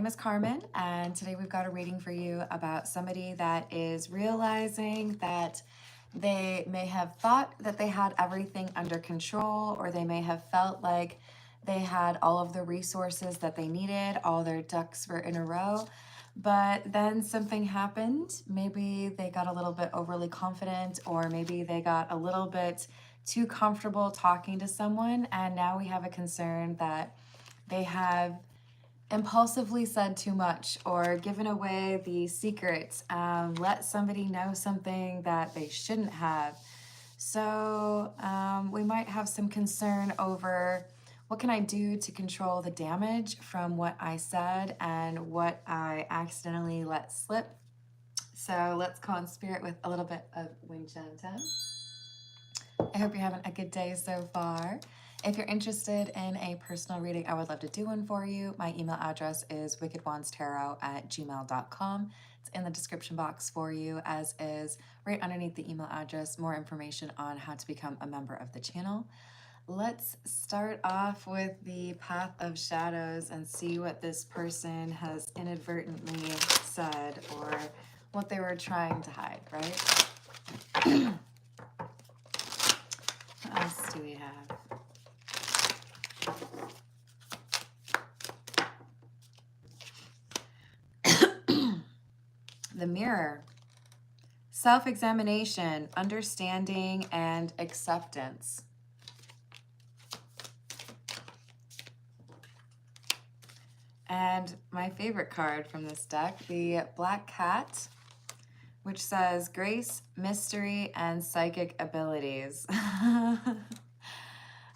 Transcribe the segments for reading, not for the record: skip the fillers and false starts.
name is Carmen, and today we've got a reading for you about somebody that is realizing that they may have thought that they had everything under control, or they may have felt like they had all of the resources that they needed, all their ducks were in a row, but then something happened. Maybe they got a little bit overly confident, or maybe they got a little bit too comfortable talking to someone, and now we have a concern that they have impulsively said too much or given away the secrets, let somebody know something that they shouldn't have. So we might have some concern over what can I do to control the damage from what I said and what I accidentally let slip. So let's call in spirit with a little bit of Winchanta. I hope you're having a good day so far. If you're interested in a personal reading, I would love to do one for you. My email address is wickedwandstarot@gmail.com. It's in the description box for you, as is right underneath the email address, more information on how to become a member of the channel. Let's start off with the Path of Shadows and see what this person has inadvertently said or what they were trying to hide, right? What else do we have? The Mirror. Self-examination, understanding, and acceptance. And my favorite card from this deck, the Black Cat, which says grace, mystery, and psychic abilities.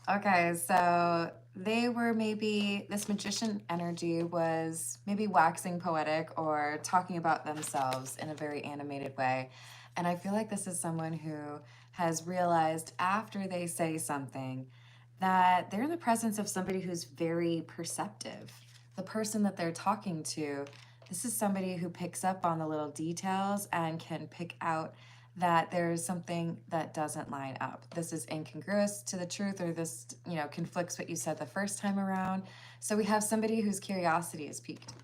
Okay, so they were maybe, this magician energy was maybe waxing poetic or talking about themselves in a very animated way. And I feel like this is someone who has realized after they say something that they're in the presence of somebody who's very perceptive. The person that they're talking to, this is somebody who picks up on the little details and can pick out that there's something that doesn't line up. This is incongruous to the truth, or this, conflicts what you said the first time around. So we have somebody whose curiosity is piqued.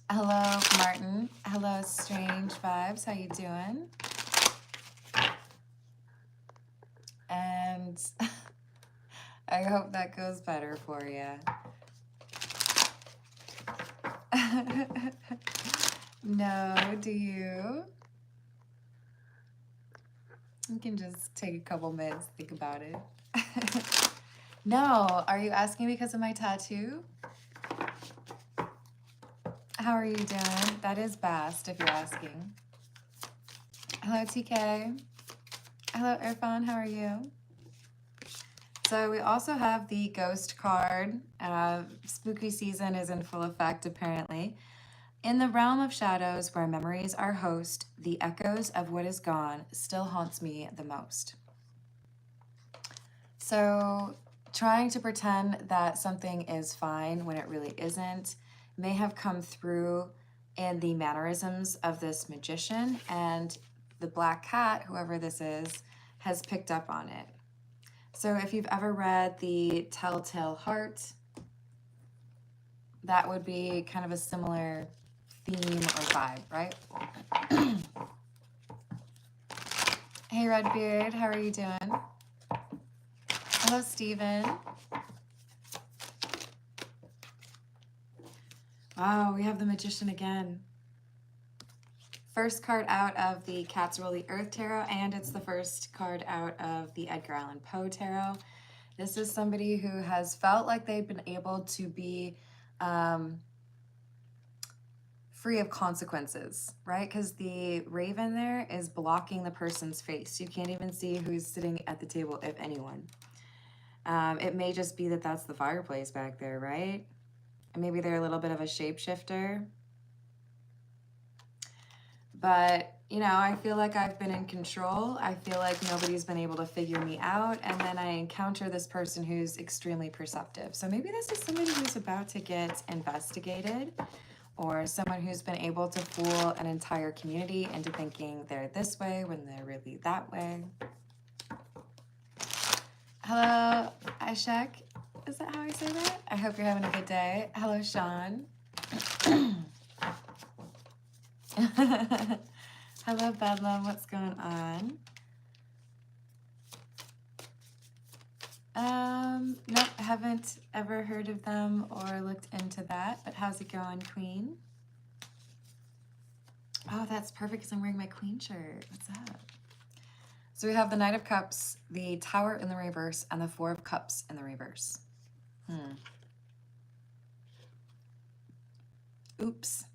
Hello, Martin. Hello, Strange Vibes. How you doing? And I hope that goes better for you. No, do you? You can just take a couple minutes to think about it. No, are you asking because of my tattoo? How are you doing? That is Bast, if you're asking. Hello, TK. Hello, Irfan. How are you? So we also have the Ghost card. Spooky season is in full effect, apparently. In the realm of shadows, where memories are host, the echoes of what is gone still haunts me the most. So trying to pretend that something is fine when it really isn't may have come through in the mannerisms of this magician, and the Black Cat, whoever this is, has picked up on it. So if you've ever read the Telltale Heart, that would be kind of a similar theme or vibe, right? Hey, Redbeard, how are you doing? Hello, Steven. Wow, we have the Magician again. First card out of the Cats Roll the Earth Tarot, and it's the first card out of the Edgar Allan Poe Tarot. This is somebody who has felt like they've been able to be free of consequences, right? Because the raven there is blocking the person's face. You can't even see who's sitting at the table, if anyone. It may just be that that's the fireplace back there, right? And maybe they're a little bit of a shapeshifter. But, I feel like I've been in control. I feel like nobody's been able to figure me out. And then I encounter this person who's extremely perceptive. So maybe this is somebody who's about to get investigated, or someone who's been able to fool an entire community into thinking they're this way when they're really that way. Hello, Ashek. Is that how I say that? I hope you're having a good day. Hello, Sean. Hello, Bedlam. What's going on? Nope, haven't ever heard of them or looked into that, but how's it going, Queen? Oh, that's perfect because I'm wearing my Queen shirt. What's up? So we have the Knight of Cups, the Tower in the reverse, and the Four of Cups in the reverse. Oops.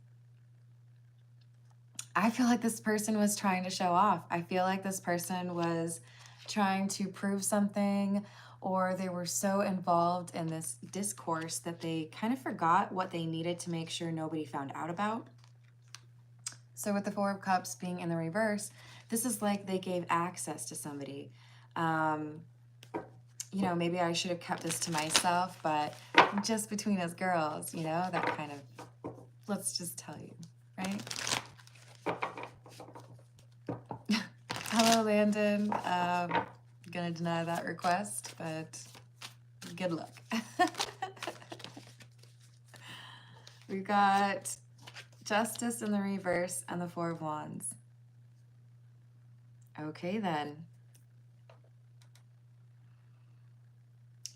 I feel like this person was trying to show off. I feel like this person was trying to prove something, or they were so involved in this discourse that they kind of forgot what they needed to make sure nobody found out about. So with the Four of Cups being in the reverse, this is like they gave access to somebody. You know, maybe I should have kept this to myself, but just between us girls, you know, that kind of, let's just tell you, right? Hello, Landon. Gonna deny that request, but good luck. We've got Justice in the reverse and the Four of Wands. Okay, then.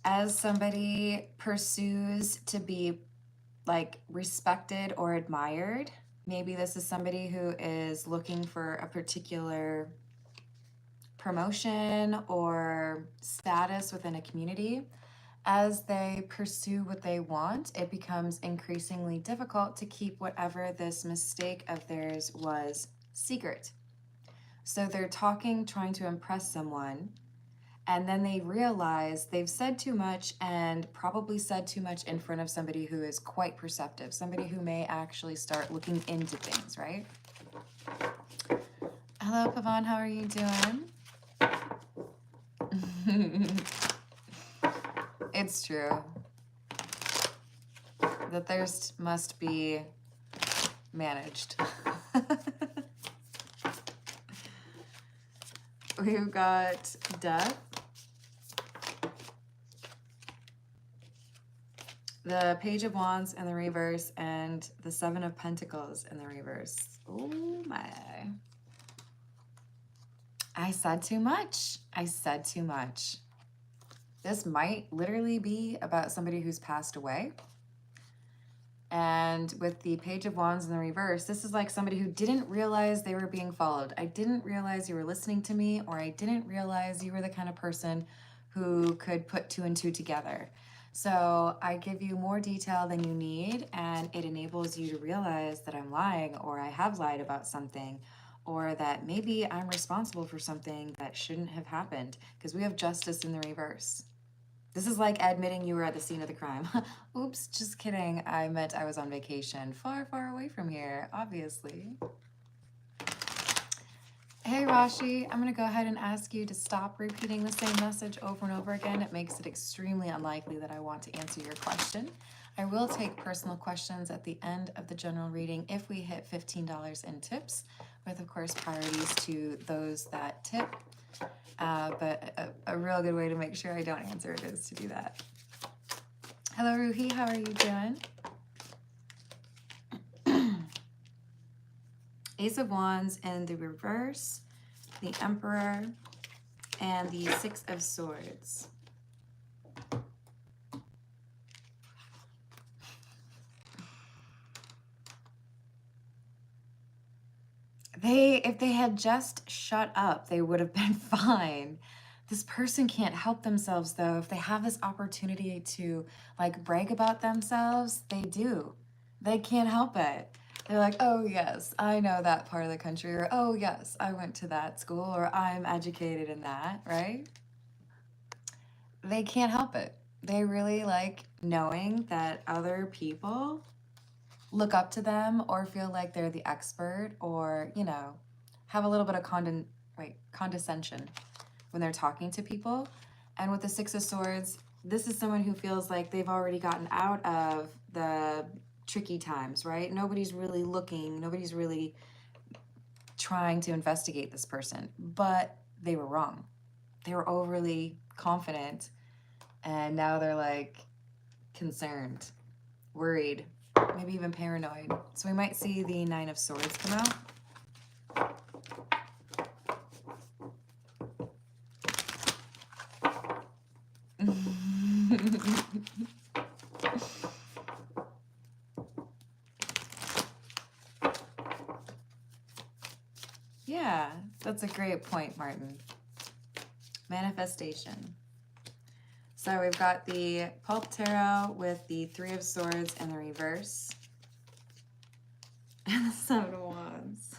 As somebody pursues to be like respected or admired, maybe this is somebody who is looking for a particular promotion or status within a community. As they pursue what they want, it becomes increasingly difficult to keep whatever this mistake of theirs was secret. So they're talking, trying to impress someone, and then they realize they've said too much and probably said too much in front of somebody who is quite perceptive, somebody who may actually start looking into things, right? Hello, Pavan, how are you doing? It's true. The thirst must be managed. We've got Death, the Page of Wands in the reverse, and the Seven of Pentacles in the reverse. Oh my. I said too much. I said too much. This might literally be about somebody who's passed away. And with the Page of Wands in the reverse, this is like somebody who didn't realize they were being followed. I didn't realize you were listening to me, or I didn't realize you were the kind of person who could put two and two together. So I give you more detail than you need, and it enables you to realize that I'm lying, or I have lied about something, or that maybe I'm responsible for something that shouldn't have happened, because we have Justice in the reverse. This is like admitting you were at the scene of the crime. Oops, just kidding. I meant I was on vacation far, far away from here, obviously. Hey, Rashi, I'm going to go ahead and ask you to stop repeating the same message over and over again. It makes it extremely unlikely that I want to answer your question. I will take personal questions at the end of the general reading if we hit $15 in tips, with, of course, priorities to those that tip. But a real good way to make sure I don't answer it is to do that. Hello, Ruhi. How are you doing? Ace of Wands in the reverse, the Emperor, and the Six of Swords. If they had just shut up, they would have been fine. This person can't help themselves, though. If they have this opportunity to like brag about themselves, they do. They can't help it. They're like, oh yes, I know that part of the country, or oh yes, I went to that school, or I'm educated in that, right? They can't help it. They really like knowing that other people look up to them or feel like they're the expert, or, you know, have a little bit of condescension when they're talking to people. And with the Six of Swords, this is someone who feels like they've already gotten out of the tricky times, right? Nobody's really looking, nobody's really trying to investigate this person, but they were wrong. They were overly confident, and now they're like concerned, worried, maybe even paranoid. So we might see the Nine of Swords come out. Yeah, that's a great point, Martin. Manifestation. So we've got the Pulp Tarot with the Three of Swords in the reverse. And the Seven of Wands.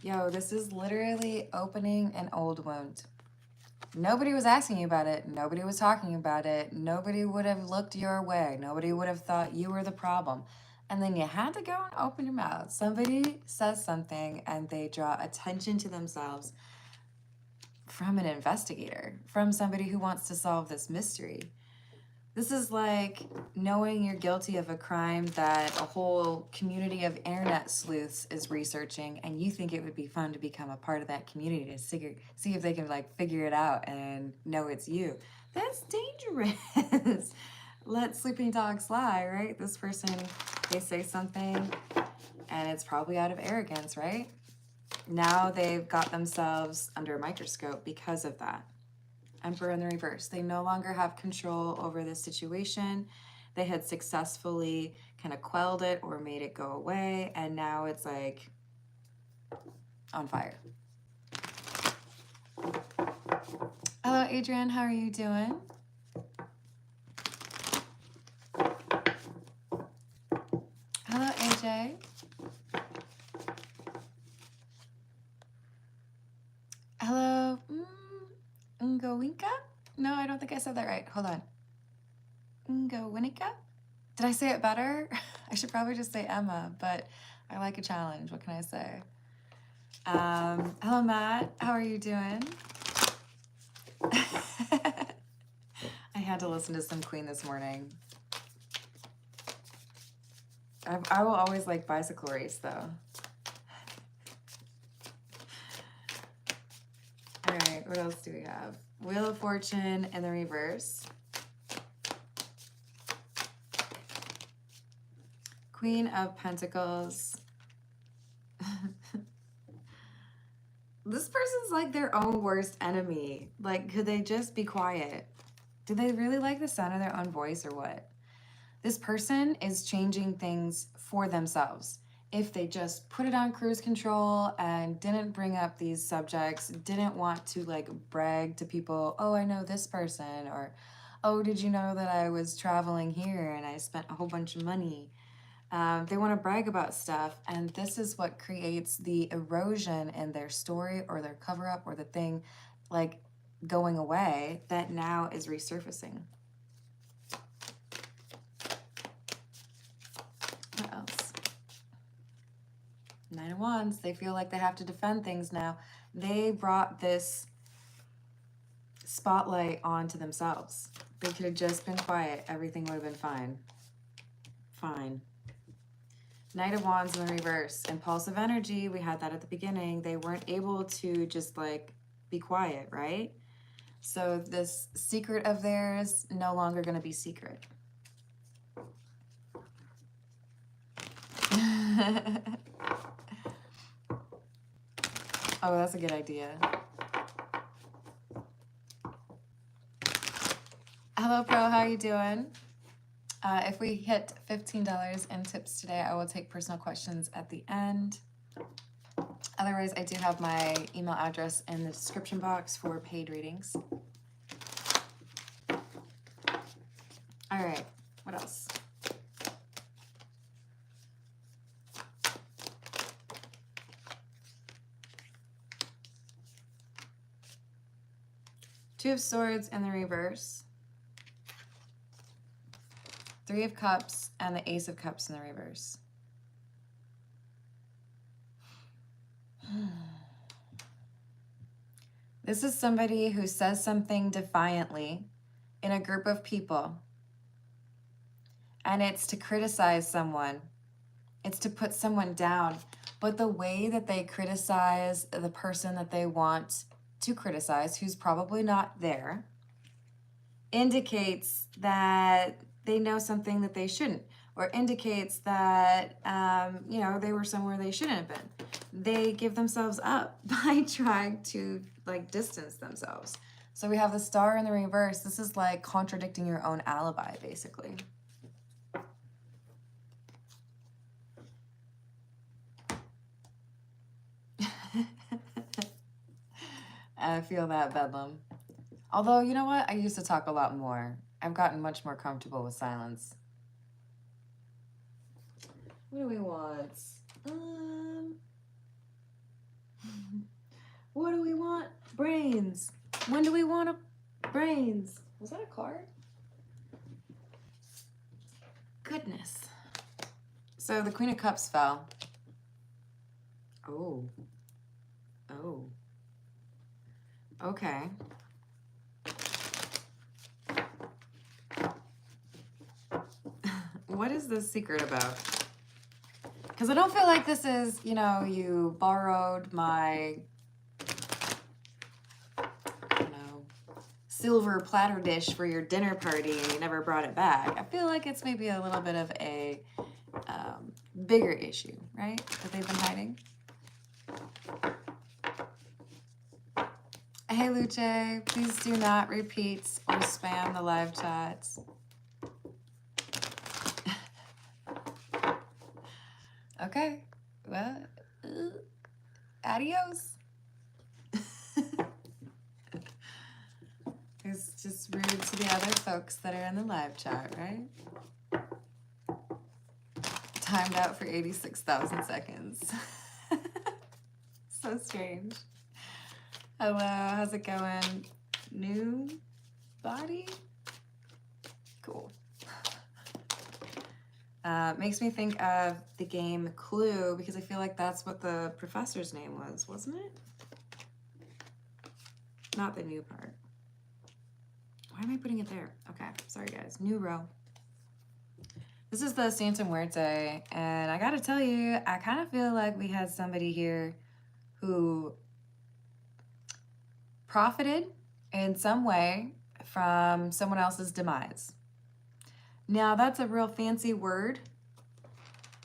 Yo, this is literally opening an old wound. Nobody was asking you about it. Nobody was talking about it. Nobody would have looked your way. Nobody would have thought you were the problem. And then you had to go and open your mouth. Somebody says something and they draw attention to themselves from an investigator, from somebody who wants to solve this mystery. This is like knowing you're guilty of a crime that a whole community of internet sleuths is researching, and you think it would be fun to become a part of that community to see if they can like figure it out and know it's you. That's dangerous. Let sleeping dogs fly, right? This person, they say something and it's probably out of arrogance, right? Now they've got themselves under a microscope because of that. Emperor in the reverse. They no longer have control over this situation. They had successfully kind of quelled it or made it go away, and now it's like on fire. Hello, Adrian. How are you doing? Hello, AJ. Hello, Ngowinka? No, I don't think I said that right. Hold on. Ngowinka? Did I say it better? I should probably just say Emma, but I like a challenge. What can I say? Hello, Matt. How are you doing? I had to listen to some Queen this morning. I will always like Bicycle Race, though. All right, what else do we have? Wheel of Fortune in the reverse. Queen of Pentacles. This person's like their own worst enemy. Like, could they just be quiet? Do they really like the sound of their own voice or what? This person is changing things for themselves. If they just put it on cruise control and didn't bring up these subjects, didn't want to like brag to people, oh, I know this person, or, oh, did you know that I was traveling here and I spent a whole bunch of money? They want to brag about stuff, and this is what creates the erosion in their story or their cover-up or the thing like going away that now is resurfacing. What else? Nine of Wands. They feel like they have to defend things now. They brought this spotlight onto themselves. They could have just been quiet. Everything would have been fine. Fine. Knight of Wands in the reverse. Impulsive energy. We had that at the beginning. They weren't able to just like be quiet, right? So this secret of theirs no longer going to be secret. Oh, that's a good idea. Hello, Pro. How you doing? If we hit $15 in tips today, I will take personal questions at the end. Otherwise, I do have my email address in the description box for paid readings. All right, what else? Two of Swords in the reverse. Three of Cups and the Ace of Cups in the reverse. This is somebody who says something defiantly in a group of people, and it's to criticize someone. It's to put someone down. But the way that they criticize the person that they want to criticize, who's probably not there, indicates that they know something that they shouldn't, or indicates that, you know, they were somewhere they shouldn't have been. They give themselves up by trying to like distance themselves. So we have the Star in the reverse. This is like contradicting your own alibi, basically. I feel that, Bedlam. Although, you know what? I used to talk a lot more. I've gotten much more comfortable with silence. What do we want? What do we want? Brains. When do we want brains? Was that a card? Goodness. So the Queen of Cups fell. Oh. Oh. Okay. What is this secret about? Because I don't feel like this is, you know, you borrowed my, you know, silver platter dish for your dinner party and you never brought it back. I feel like it's maybe a little bit of a bigger issue, right? That they've been hiding. Hey, Luce, please do not repeat or spam the live chats. Okay, well, adios. It's just rude to the other folks that are in the live chat, right? Timed out for 86,000 seconds. So strange. Hello, how's it going? New body? Cool. Makes me think of the game Clue, because I feel like that's what the professor's name was, wasn't it? Not the new part. Why am I putting it there? Okay, sorry guys. New row. This is the Santa Muerte, and I gotta tell you, I kind of feel like we had somebody here who profited in some way from someone else's demise. Now, that's a real fancy word.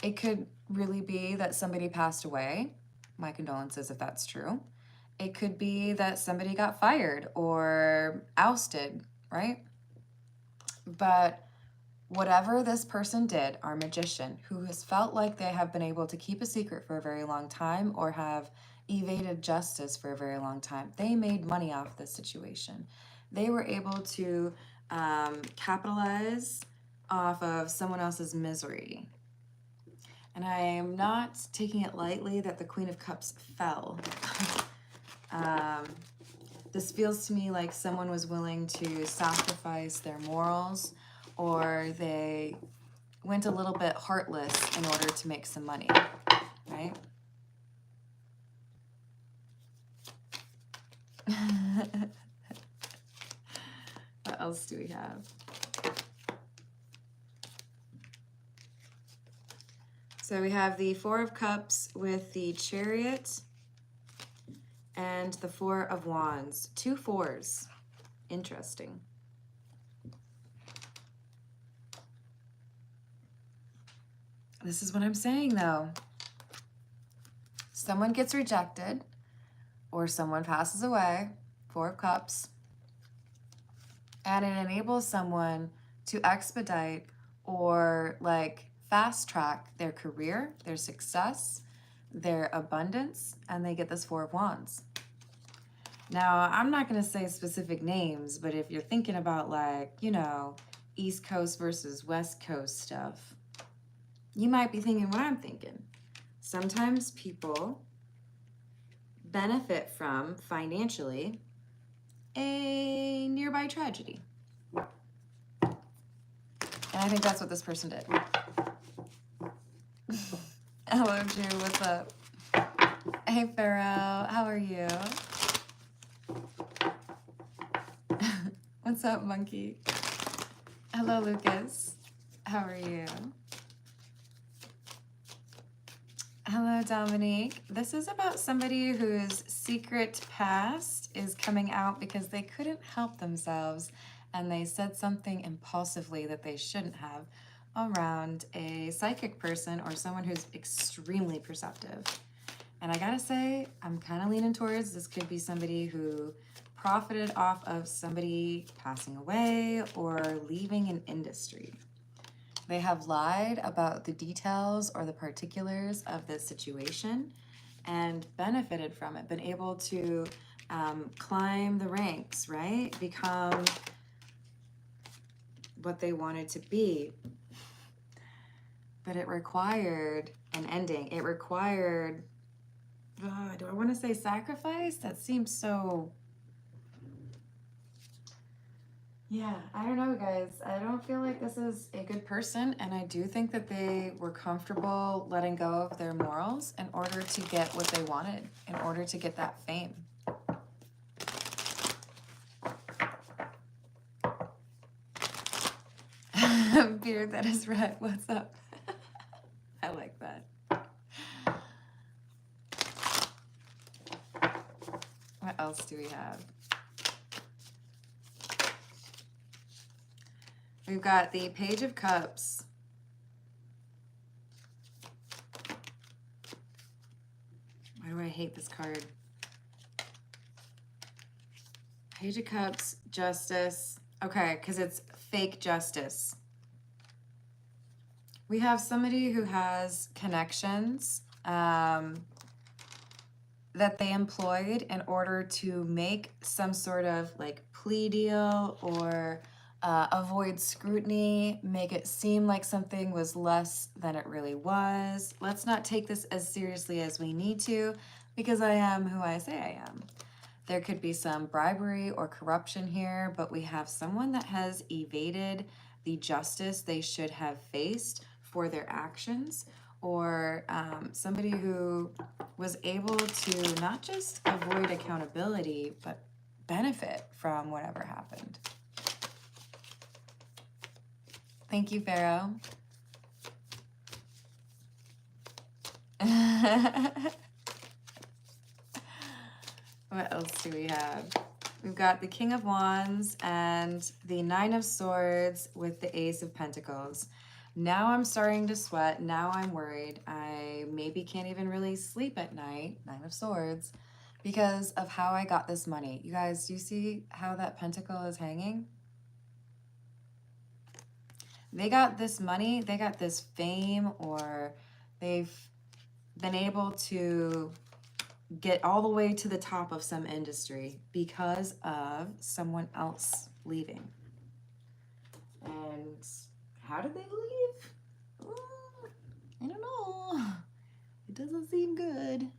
It could really be that somebody passed away. My condolences if that's true. It could be that somebody got fired or ousted, right? But whatever this person did, our magician, who has felt like they have been able to keep a secret for a very long time or have evaded justice for a very long time, they made money off this situation. They were able to capitalize off of someone else's misery. And I am not taking it lightly that the Queen of Cups fell. This feels to me like someone was willing to sacrifice their morals, or they went a little bit heartless in order to make some money, right? What else do we have? So we have the Four of Cups with the Chariot and the Four of Wands. 2 fours. Interesting. This is what I'm saying, though. Someone gets rejected or someone passes away, 4 of Cups, and it enables someone to expedite or like fast track their career, their success, their abundance, and they get this 4 of Wands. Now, I'm not going to say specific names, but if you're thinking about like, you know, East Coast versus West Coast stuff, you might be thinking what I'm thinking. Sometimes people benefit from, financially, a nearby tragedy. And I think that's what this person did. Hello, Drew, what's up? Hey, Pharaoh, how are you? What's up, monkey? Hello, Lucas. How are you? Hello, Dominique. This is about somebody whose secret past is coming out because they couldn't help themselves and they said something impulsively that they shouldn't have around a psychic person or someone who's extremely perceptive. And I gotta say, I'm kind of leaning towards this could be somebody who profited off of somebody passing away or leaving an industry. They have lied about the details or the particulars of the situation and benefited from it, been able to climb the ranks, right? Become what they wanted to be. But it required an ending. It required, do I want to say sacrifice? That seems so... Yeah, I don't know, guys. I don't feel like this is a good person, and I do think that they were comfortable letting go of their morals in order to get what they wanted, in order to get that fame. Beard that is red, what's up? I like that. What else do we have? We've got the Page of Cups. Why do I hate this card? Page of Cups, Justice. Okay, because it's fake justice. We have somebody who has connections that they employed in order to make some sort of like plea deal or avoid scrutiny, make it seem like something was less than it really was. Let's not take this as seriously as we need to, because I am who I say I am. There could be some bribery or corruption here, but we have someone that has evaded the justice they should have faced for their actions, or somebody who was able to not just avoid accountability, but benefit from whatever happened. Thank you, Pharaoh. What else do we have? We've got the King of Wands and the Nine of Swords with the Ace of Pentacles. Now I'm starting to sweat. Now I'm worried. I maybe can't even really sleep at night, Nine of Swords, because of how I got this money. You guys, do you see how that pentacle is hanging? They got this money, they got this fame, or they've been able to get all the way to the top of some industry because of someone else leaving. And how did they leave? I don't know. It doesn't seem good.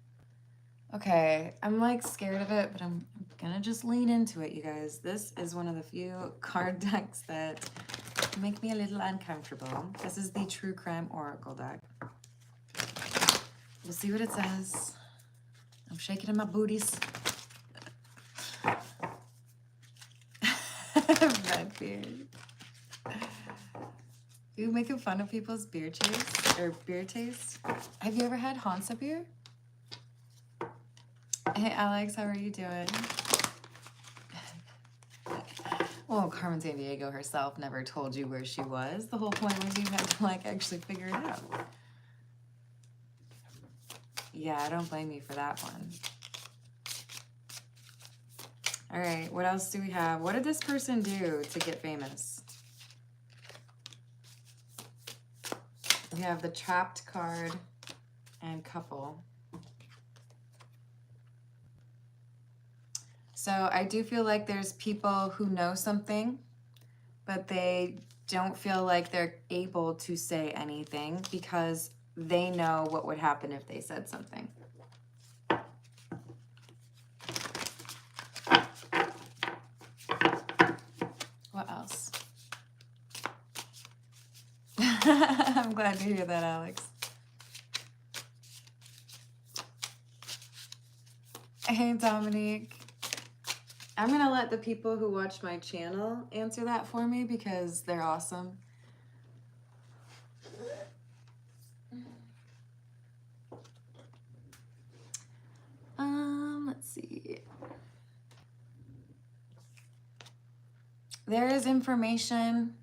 Okay, I'm like scared of it, but I'm gonna just lean into it, you guys. This is one of the few card decks that make me a little uncomfortable. This is the True Crime Oracle deck. We'll see what it says. I'm shaking in my booties. Red beard. You making fun of people's beer taste or beer taste? Have you ever had Hansa beer? Hey Alex, how are you doing? Well, Carmen Sandiego herself never told you where she was. The whole point was you had to like actually figure it out. Yeah, I don't blame you for that one. All right, what else do we have? What did this person do to get famous? We have the Trapped card and Couple. So I do feel like there's people who know something, but they don't feel like they're able to say anything because they know what would happen if they said something. What else? I'm glad to hear that, Alex. Hey, Dominique. I'm going to let the people who watch my channel answer that for me because they're awesome. Let's see. there is information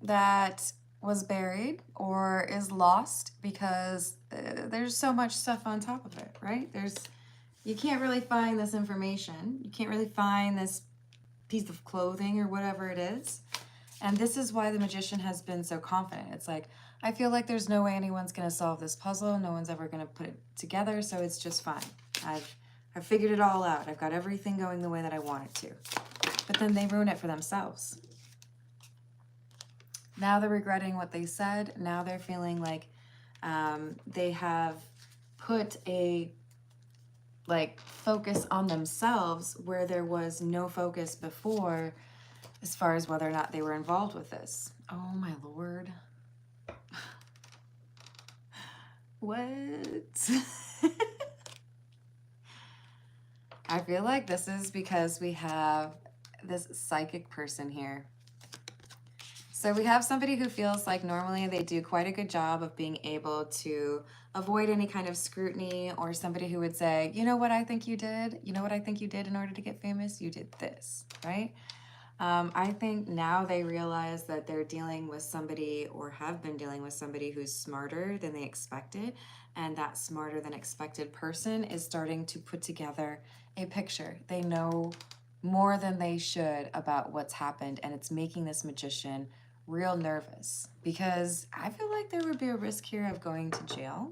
that was buried or is lost because there's so much stuff on top of it, right? You can't really find this information. You can't really find this piece of clothing or whatever it is. And this is why the magician has been so confident. It's like, I feel like there's no way anyone's going to solve this puzzle. No one's ever going to put it together, so it's just fine. I've figured it all out. I've got everything going the way that I want it to. But then they ruin it for themselves. Now they're regretting what they said. Now they're feeling like they have put a focus on themselves where there was no focus before as far as whether or not they were involved with this. Oh my Lord. What? I feel like this is because we have this psychic person here. So we have somebody who feels like normally they do quite a good job of being able to avoid any kind of scrutiny, or somebody who would say, you know what I think you did? You know what I think you did in order to get famous? You did this, right? I think now they realize that they're dealing with somebody, or have been dealing with somebody, who's smarter than they expected. And that smarter than expected person is starting to put together a picture. They know more than they should about what's happened. And it's making this magician real nervous, because I feel like there would be a risk here of going to jail.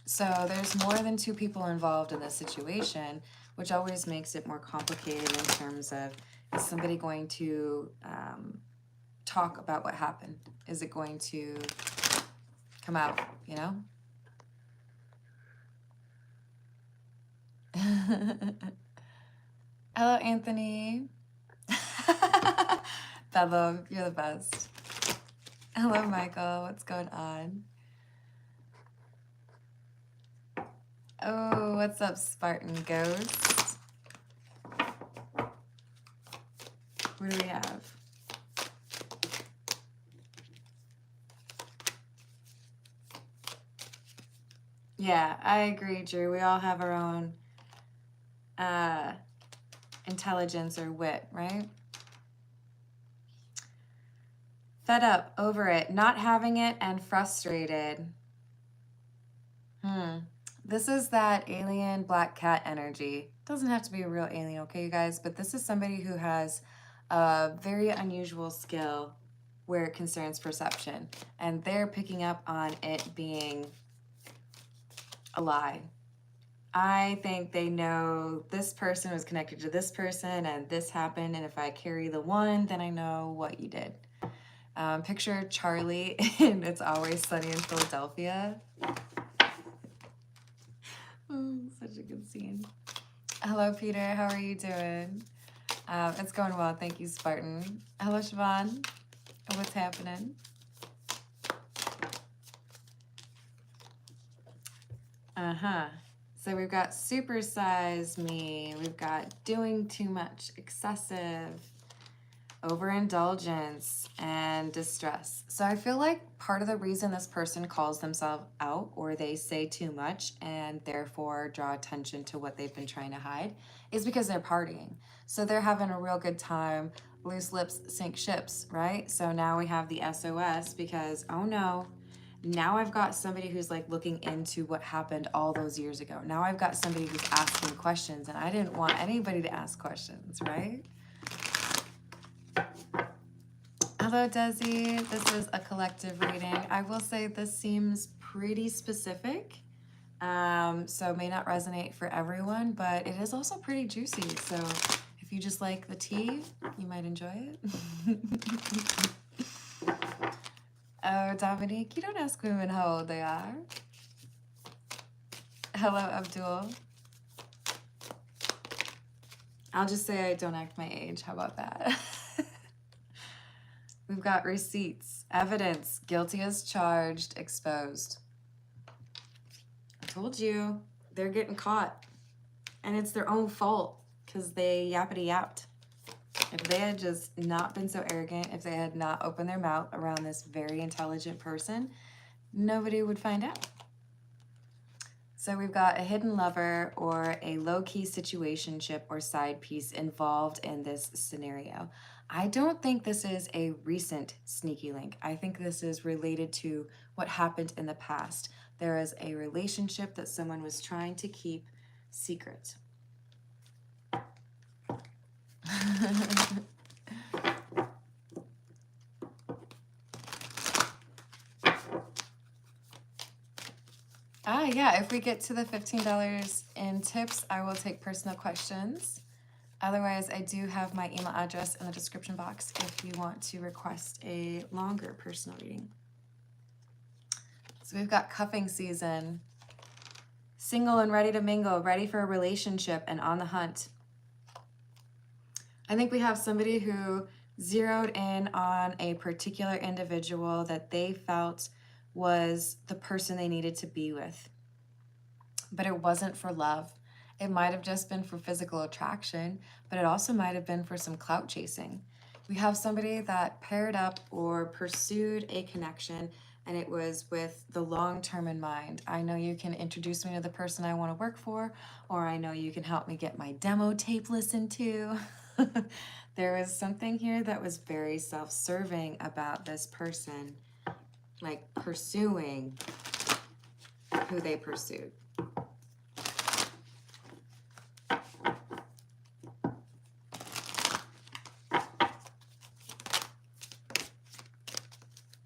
So there's more than two people involved in this situation, which always makes it more complicated in terms of, is somebody going to talk about what happened? Is it going to come out, you know? Hello, Anthony. Bella, you're the best. Hello, Michael. What's going on? Oh, what's up, Spartan Ghost? What do we have? Yeah, I agree, Drew. We all have our own intelligence or wit, right? Fed up, over it, not having it, and frustrated. This is that alien black cat energy. Doesn't have to be a real alien, okay, you guys? But this is somebody who has a very unusual skill where it concerns perception. And they're picking up on it being a lie. I think they know this person was connected to this person and this happened. And if I carry the one, then I know what you did. Picture Charlie in It's Always Sunny in Philadelphia. Oh, such a good scene. Hello, Peter. How are you doing? It's going well. Thank you, Spartan. Hello, Siobhan. What's happening? So we've got supersize me. We've got doing too much, excessive, overindulgence, and distress. So I feel like part of the reason this person calls themselves out, or they say too much and therefore draw attention to what they've been trying to hide, is because they're partying. So they're having a real good time. Loose lips sink ships, right? So now we have the SOS because, oh no, now I've got somebody who's like looking into what happened all those years ago. Now I've got somebody who's asking questions, and I didn't want anybody to ask questions, right? Hello, Desi. This is a collective reading. I will say this seems pretty specific, so it may not resonate for everyone, but it is also pretty juicy. So if you just like the tea, you might enjoy it. Oh, Dominique, you don't ask women how old they are. Hello, Abdul. I'll just say I don't act my age. How about that? We've got receipts, evidence, guilty as charged, exposed. I told you, they're getting caught. And it's their own fault because they yappity yapped. If they had just not been so arrogant, if they had not opened their mouth around this very intelligent person, nobody would find out. So we've got a hidden lover or a low-key situationship or side piece involved in this scenario. I don't think this is a recent sneaky link. I think this is related to what happened in the past. There is a relationship that someone was trying to keep secret. Yeah, if we get to the $15 in tips, I will take personal questions. Otherwise, I do have my email address in the description box if you want to request a longer personal reading. So we've got cuffing season. Single and ready to mingle, ready for a relationship and on the hunt. I think we have somebody who zeroed in on a particular individual that they felt was the person they needed to be with. But it wasn't for love. It might have just been for physical attraction, but it also might have been for some clout chasing. We have somebody that paired up or pursued a connection, and it was with the long term in mind. I know you can introduce me to the person I want to work for, or I know you can help me get my demo tape listened to. There was something here that was very self-serving about this person, like pursuing who they pursued.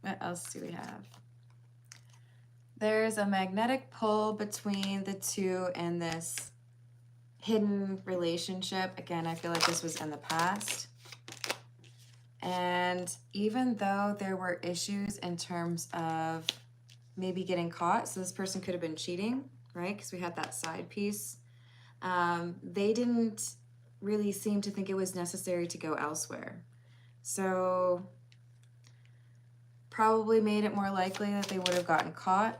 What else do we have? There's a magnetic pull between the two in this hidden relationship. Again, I feel like this was in the past. And even though there were issues in terms of maybe getting caught, so this person could have been cheating, right? Because we had that side piece. They didn't really seem to think it was necessary to go elsewhere. So probably made it more likely that they would have gotten caught.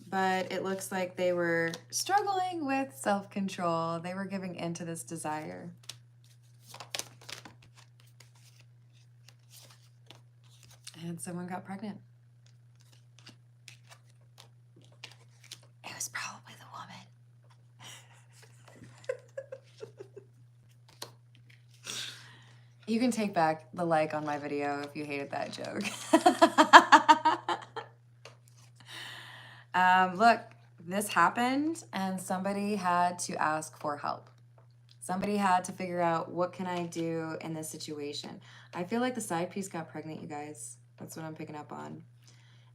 But it looks like they were struggling with self-control. They were giving in to this desire. And someone got pregnant. It was probably the woman. You can take back the like on my video if you hated that joke. Look, this happened and somebody had to ask for help. Somebody had to figure out, what can I do in this situation? I feel like the side piece got pregnant, you guys. That's what I'm picking up on.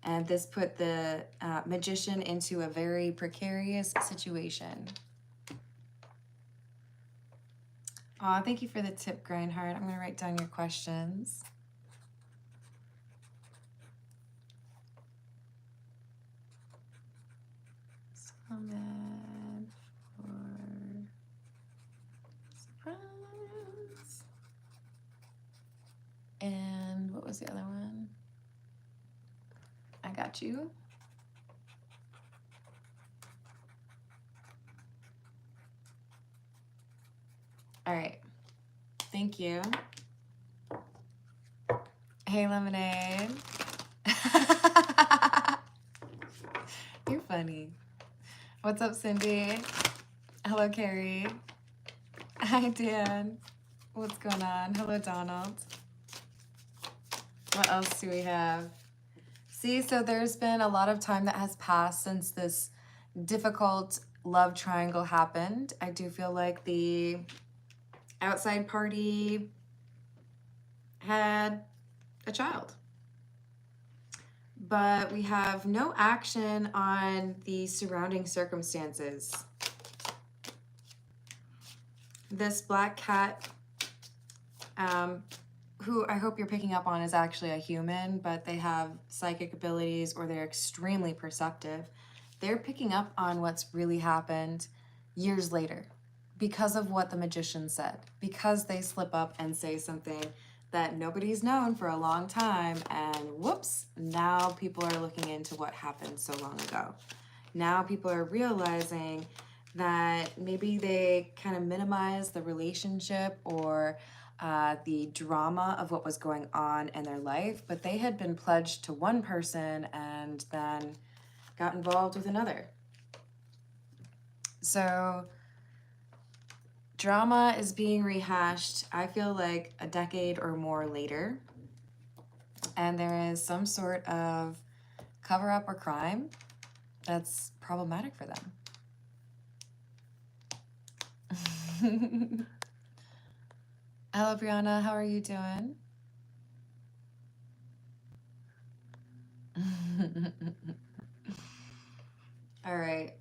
And this put the magician into a very precarious situation. Aw, thank you for the tip, Grindheart. I'm going to write down your questions. Summon for surprise. And what was the other one? I got you. All right. Thank you. Hey, Lemonade. You're funny. What's up, Cindy? Hello, Carrie. Hi, Dan. What's going on? Hello, Donald. What else do we have? See, so there's been a lot of time that has passed since this difficult love triangle happened. I do feel like the outside party had a child. But we have no action on the surrounding circumstances. This black cat, who I hope you're picking up on is actually a human, but they have psychic abilities or they're extremely perceptive. They're picking up on what's really happened years later because of what the magician said, because they slip up and say something that nobody's known for a long time, and whoops, now people are looking into what happened so long ago. Now people are realizing that maybe they kind of minimized the relationship or the drama of what was going on in their life, but they had been pledged to one person and then got involved with another. So drama is being rehashed, I feel like a decade or more later. And there is some sort of cover up or crime that's problematic for them. Hello, Brianna. How are you doing? All right.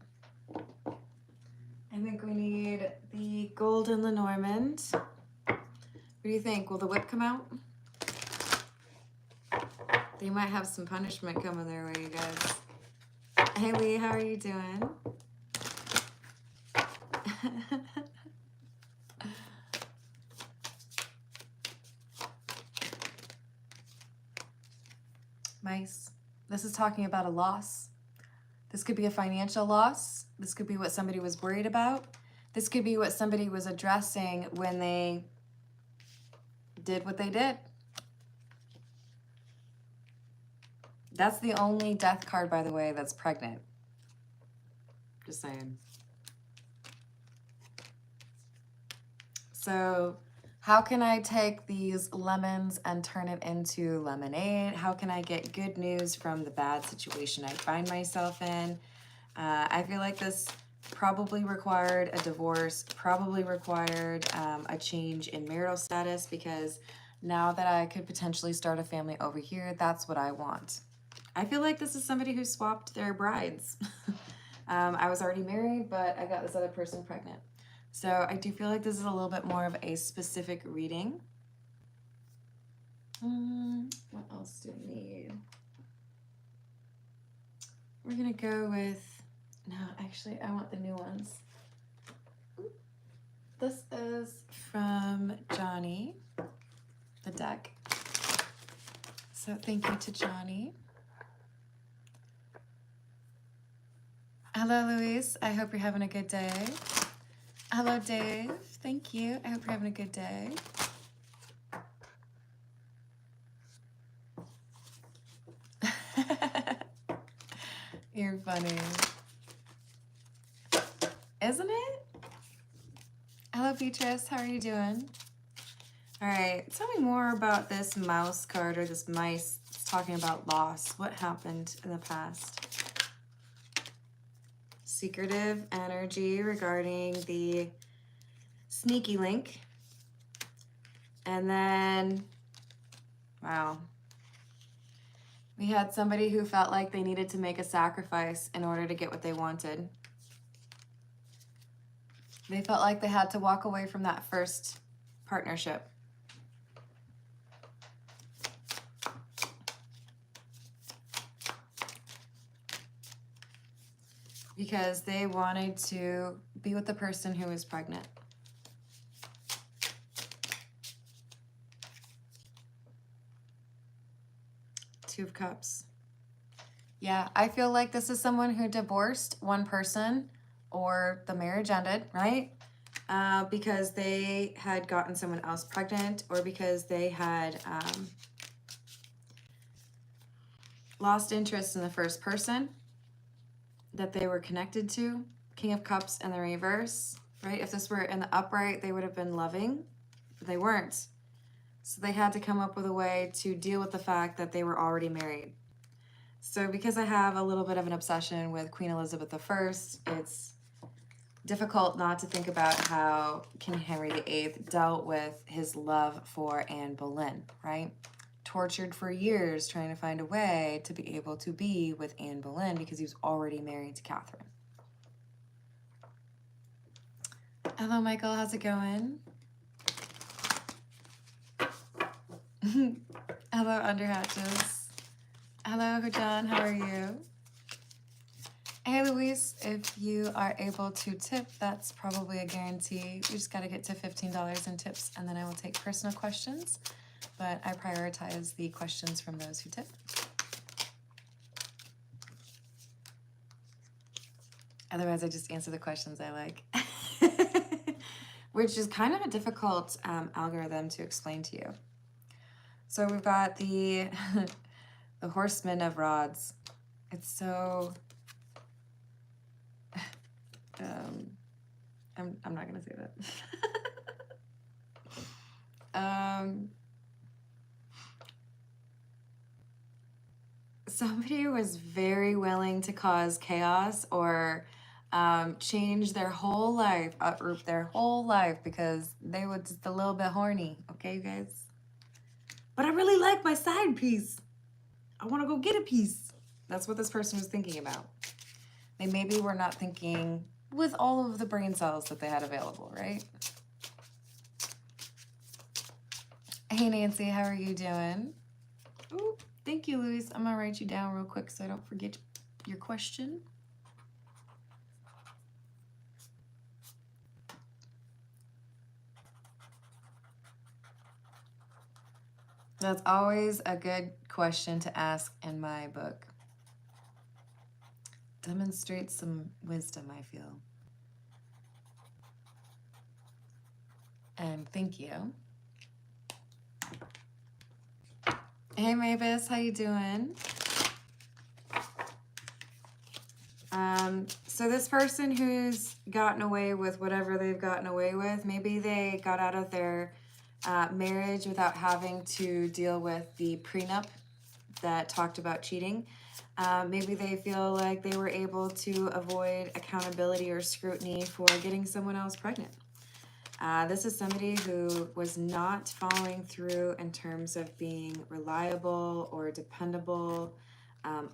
I think we need the gold and Lenormand. What do you think? Will the whip come out? They might have some punishment coming their way, you guys. Hey, Lee, how are you doing? Nice. This is talking about a loss. This could be a financial loss. This could be what somebody was worried about. This could be what somebody was addressing when they did what they did. That's the only death card, by the way, that's pregnant. Just saying. So how can I take these lemons and turn it into lemonade? How can I get good news from the bad situation I find myself in? I feel like this probably required a divorce, probably required a change in marital status, because now that I could potentially start a family over here, that's what I want. I feel like this is somebody who swapped their brides. I was already married, but I got this other person pregnant. So I do feel like this is a little bit more of a specific reading. What else do we need? We're gonna go with, no, actually I want the new ones. This is from Johnny, the deck. So thank you to Johnny. Hello, Luis. I hope you're having a good day. Hello, Dave. Thank you. I hope you're having a good day. You're funny. Isn't it? Hello, Beatrice. How are you doing? All right. Tell me more about this mouse card, or this mice. It's talking about loss. What happened in the past? Secretive energy regarding the sneaky link. And then, wow. We had somebody who felt like they needed to make a sacrifice in order to get what they wanted. They felt like they had to walk away from that first partnership. Because they wanted to be with the person who was pregnant. Two of Cups. Yeah, I feel like this is someone who divorced one person, or the marriage ended, right? Because they had gotten someone else pregnant, or because they had lost interest in the first person that they were connected to. King of Cups in the reverse, right? If this were in the upright, they would have been loving, but they weren't. So they had to come up with a way to deal with the fact that they were already married. So because I have a little bit of an obsession with Queen Elizabeth I, it's difficult not to think about how King Henry VIII dealt with his love for Anne Boleyn, right? Tortured for years trying to find a way to be able to be with Anne Boleyn because he was already married to Catherine. Hello, Michael. How's it going? Hello, Underhatches. Hello, Hujan. How are you? Hey, Luis. If you are able to tip, that's probably a guarantee. We just got to get to $15 in tips, and then I will take personal questions. But I prioritize the questions from those who tip. Otherwise, I just answer the questions I like. Which is kind of a difficult algorithm to explain to you. So we've got the the Horseman of Rods. It's so I'm not gonna say that. Somebody was very willing to cause chaos or change their whole life, uproot their whole life because they were just a little bit horny. Okay, you guys? But I really like my side piece. I want to go get a piece. That's what this person was thinking about. They maybe were not thinking with all of the brain cells that they had available, right? Hey, Nancy, how are you doing? Ooh, thank you, Luis. I'm going to write you down real quick so I don't forget your question. That's always a good question to ask in my book. Demonstrates some wisdom, I feel. And thank you. Hey, Mavis, how you doing? So this person who's gotten away with whatever they've gotten away with, maybe they got out of their marriage without having to deal with the prenup that talked about cheating. Maybe they feel like they were able to avoid accountability or scrutiny for getting someone else pregnant. This is somebody who was not following through in terms of being reliable or dependable,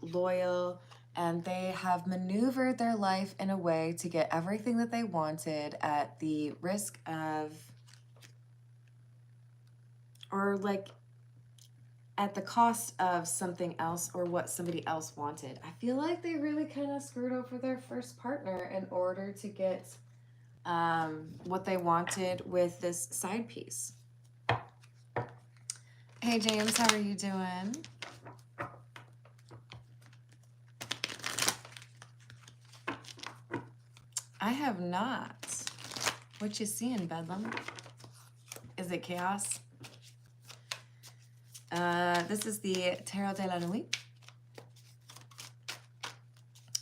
loyal, and they have maneuvered their life in a way to get everything that they wanted at the risk of, or like at the cost of something else or what somebody else wanted. I feel like they really kind of screwed over their first partner in order to get what they wanted with this side piece. Hey James, how are you doing? I have not. What you seeing, Bedlam? Is it chaos? This is the Tarot de la Nuit.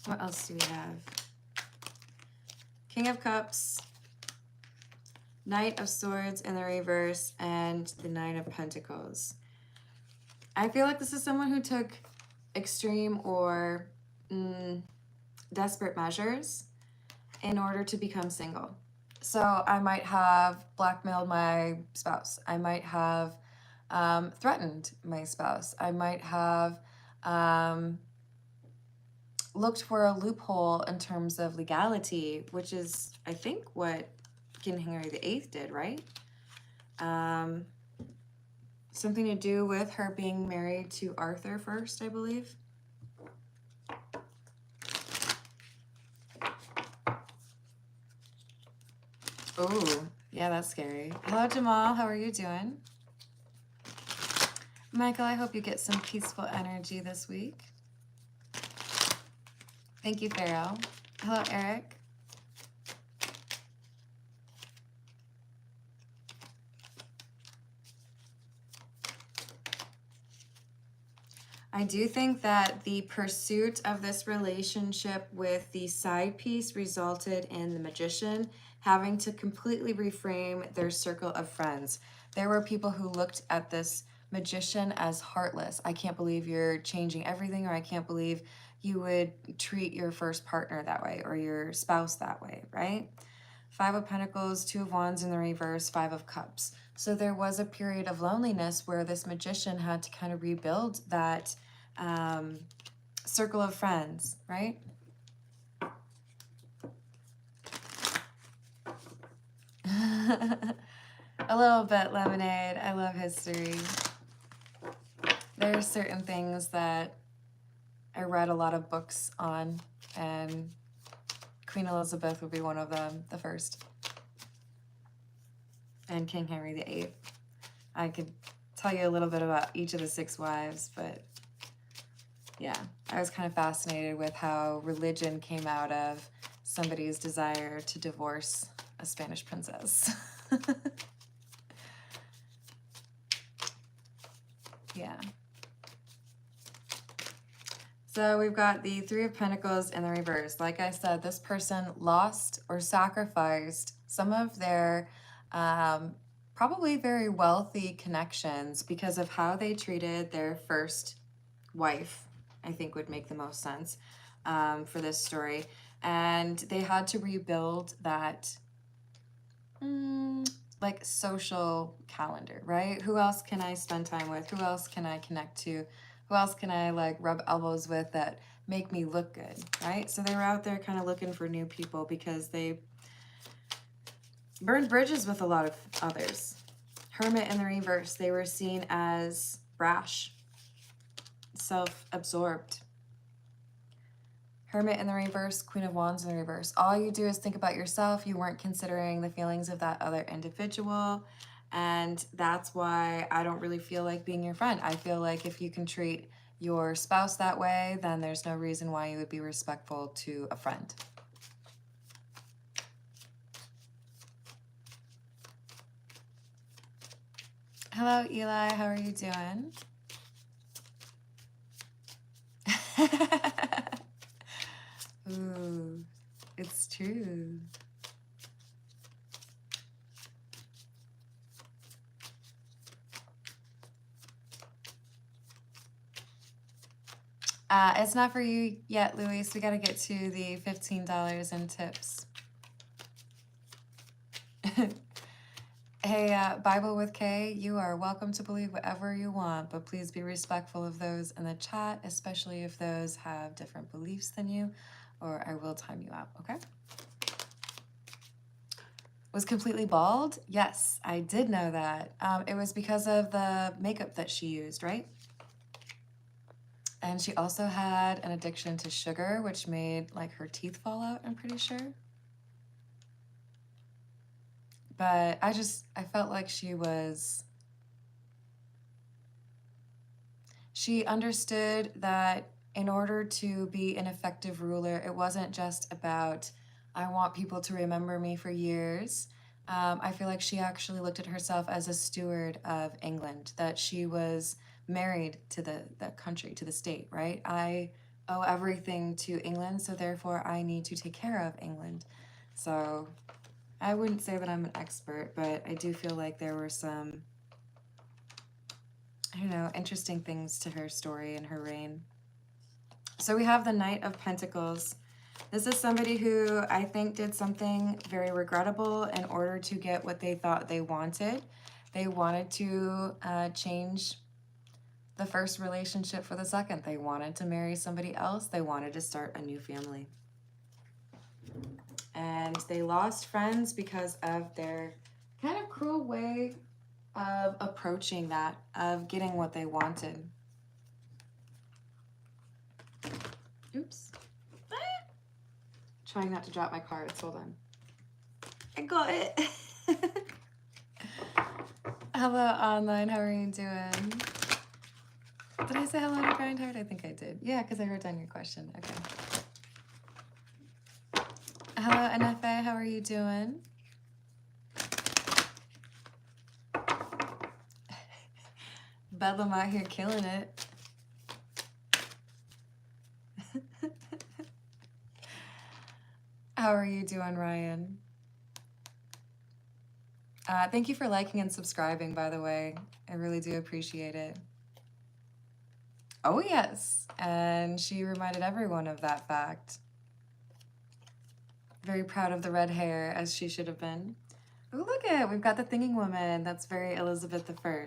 What else do we have? King of Cups, Knight of Swords in the reverse, and the Nine of Pentacles. I feel like this is someone who took extreme or desperate measures in order to become single. So I might have blackmailed my spouse. I might have threatened my spouse. I might have looked for a loophole in terms of legality, which is, I think, what King Henry VIII did, right? Something to do with her being married to Arthur first, I believe. Oh, yeah, that's scary. Hello, Jamal. How are you doing? Michael, I hope you get some peaceful energy this week. Thank you, Pharaoh. Hello, Eric. I do think that the pursuit of this relationship with the side piece resulted in the magician having to completely reframe their circle of friends. There were people who looked at this magician as heartless. I can't believe you're changing everything, or I can't believe you would treat your first partner that way or your spouse that way, right? Five of Pentacles, Two of Wands in the reverse, Five of Cups. So there was a period of loneliness where this magician had to kind of rebuild that circle of friends, right? A little bit, Lemonade. I love history. There are certain things that I read a lot of books on, and Queen Elizabeth would be one of them, the first. And King Henry VIII. I could tell you a little bit about each of the 6 wives, but yeah, I was kind of fascinated with how religion came out of somebody's desire to divorce a Spanish princess. Yeah. So we've got the Three of Pentacles in the reverse. Like I said, this person lost or sacrificed some of their probably very wealthy connections because of how they treated their first wife, I think would make the most sense for this story. And they had to rebuild that like social calendar, right? Who else can I spend time with? Who else can I connect to? Who else can I like rub elbows with that make me look good, right? So they were out there kind of looking for new people because they burned bridges with a lot of others. Hermit in the reverse, they were seen as brash, self-absorbed. Hermit in the reverse, Queen of Wands in the reverse. All you do is think about yourself. You weren't considering the feelings of that other individual. And that's why I don't really feel like being your friend. I feel like if you can treat your spouse that way, then there's no reason why you would be respectful to a friend. Hello, Eli. How are you doing? Ooh, it's true. It's not for you yet, Luis. We got to get to the $15 in tips. Hey, Bible with K, you are welcome to believe whatever you want, but please be respectful of those in the chat, especially if those have different beliefs than you, or I will time you out, okay? Was completely bald? Yes, I did know that. It was because of the makeup that she used, right? And she also had an addiction to sugar, which made like her teeth fall out, I'm pretty sure. But I felt like she understood that in order to be an effective ruler, it wasn't just about, I want people to remember me for years. I feel like she actually looked at herself as a steward of England, that she was married to the country, to the state, right? I owe everything to England, so therefore I need to take care of England. So I wouldn't say that I'm an expert, but I do feel like there were some, I don't know, interesting things to her story and her reign. So we have the Knight of Pentacles. This is somebody who I think did something very regrettable in order to get what they thought they wanted. They wanted to change the first relationship for the second. They wanted to marry somebody else. They wanted to start a new family. And they lost friends because of their kind of cruel way of approaching that, of getting what they wanted. Oops. Trying not to drop my cards. Hold on. I got it. Hello, online. How are you doing? Did I say hello to Grindheart? I think I did. Yeah, because I wrote down your question. Okay. Hello, NFA. How are you doing? Bedlam out here killing it. How are you doing, Ryan? Thank you for liking and subscribing, by the way. I really do appreciate it. Oh, yes. And she reminded everyone of that fact. Very proud of the red hair, as she should have been. Oh, look at it. We've got the thinking woman. That's very Elizabeth I.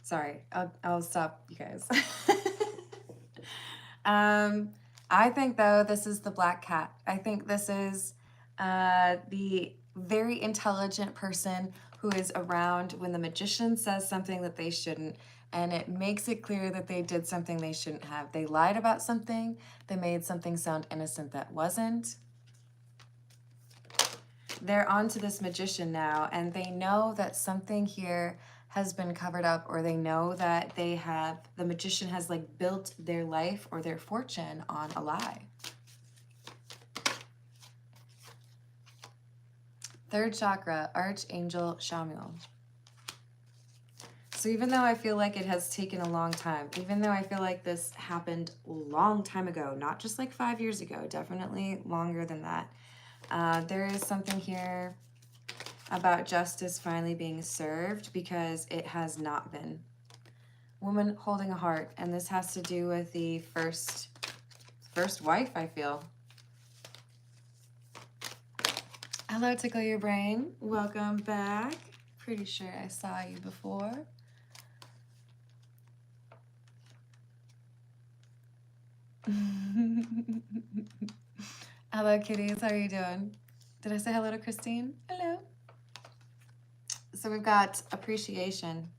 Sorry, I'll stop, you guys. I think, though, this is the black cat. I think this is the very intelligent person who is around when the magician says something that they shouldn't, and it makes it clear that they did something they shouldn't have. They lied about something. They made something sound innocent that wasn't. They're on to this magician now, and they know that something here has been covered up, or they know that the magician has like built their life or their fortune on a lie. Third chakra, Archangel Shamuel. So even though I feel like it has taken a long time, even though I feel like this happened a long time ago, not just like 5 years ago, definitely longer than that, there is something here about justice finally being served because it has not been. Woman holding a heart, and this has to do with the first wife, I feel. Hello, Tickle Your Brain. Welcome back. Pretty sure I saw you before. Hello, kitties. How are you doing? Did I say hello to Christine? Hello. So we've got appreciation.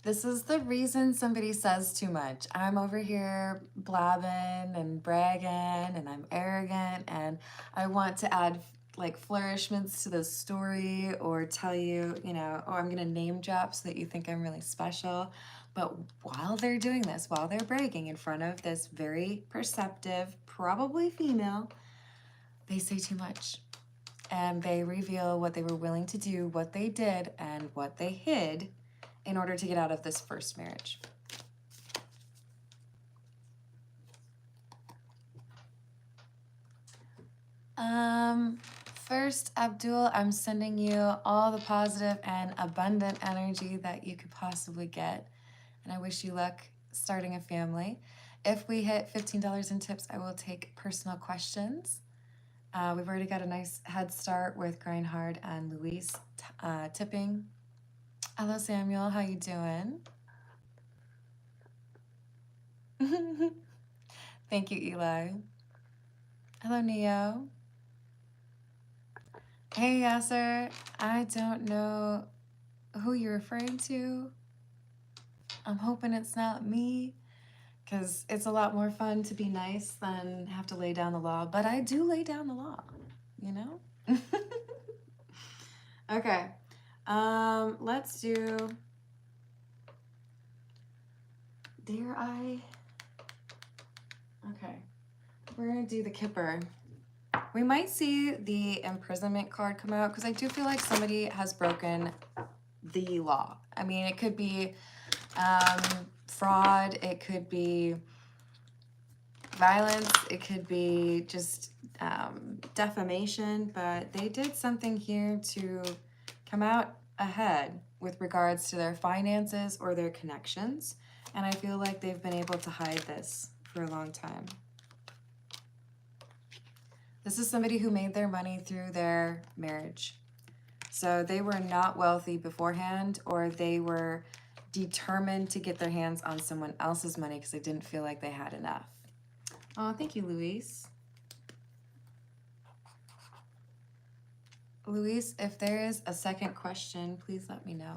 This is the reason somebody says too much. I'm over here blabbing and bragging and I'm arrogant and I want to add like flourishments to the story or tell you, you know, oh, I'm gonna name drop so that you think I'm really special. But while they're doing this, while they're bragging in front of this very perceptive, probably female, they say too much. And they reveal what they were willing to do, what they did, and what they hid in order to get out of this first marriage. First, Abdul, I'm sending you all the positive and abundant energy that you could possibly get. And I wish you luck starting a family. If we hit $15 in tips, I will take personal questions. We've already got a nice head start with Grind Hard and Luis tipping. Hello, Samuel. How you doing? Thank you, Eli. Hello, Neo. Hey, Yasser. I don't know who you're referring to. I'm hoping it's not me, because it's a lot more fun to be nice than have to lay down the law. But I do lay down the law, you know? Okay. Let's do... Dare I? Okay. We're going to do the Kipper. We might see the imprisonment card come out because I do feel like somebody has broken the law. I mean, it could be fraud, it could be violence, it could be just defamation, but they did something here to come out ahead with regards to their finances or their connections. And I feel like they've been able to hide this for a long time. This is somebody who made their money through their marriage. So they were not wealthy beforehand, or they were determined to get their hands on someone else's money because they didn't feel like they had enough. Oh, thank you, Luis. Luis, if there is a second question, please let me know.